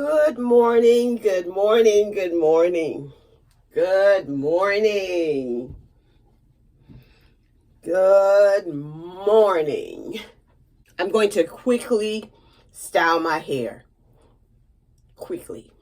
Good morning, good morning, good morning. Good morning. Good morning. I'm going to quickly style my hair. Quickly.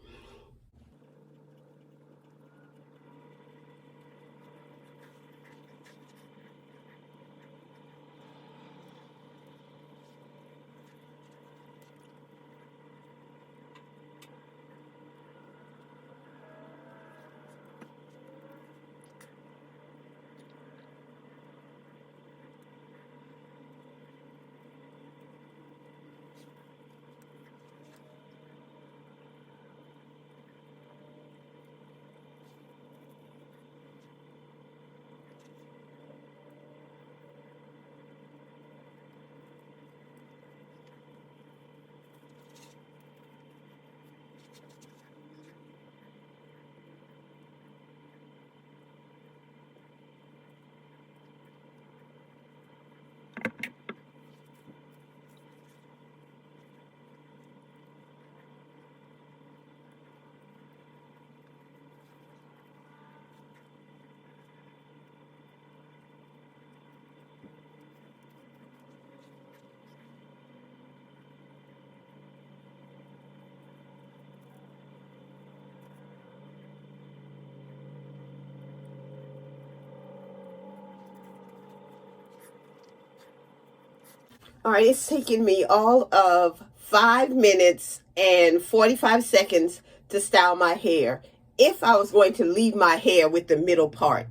All right, it's taken me all of 5 minutes and 45 seconds to style my hair if I was going to leave my hair with the middle part.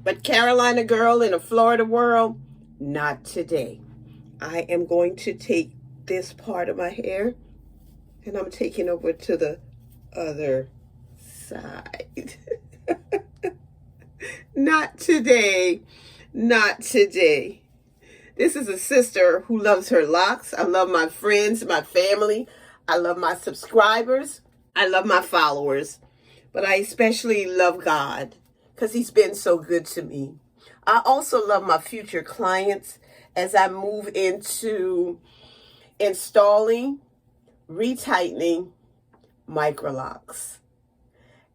But Carolina girl in a Florida world, not today. I am going to take this part of my hair and I'm taking over to the other side. Not today. Not today. This is a sister who loves her locks. I love my friends, my family. I love my subscribers. I love my followers. But I especially love God because he's been so good to me. I also love my future clients as I move into installing, retightening microlocks.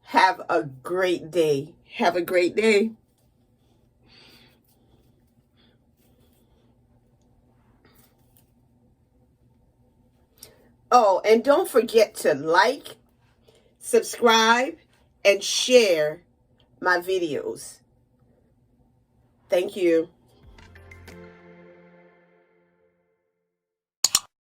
Have a great day. Have a great day. Oh, and don't forget to like, subscribe, and share my videos. Thank you.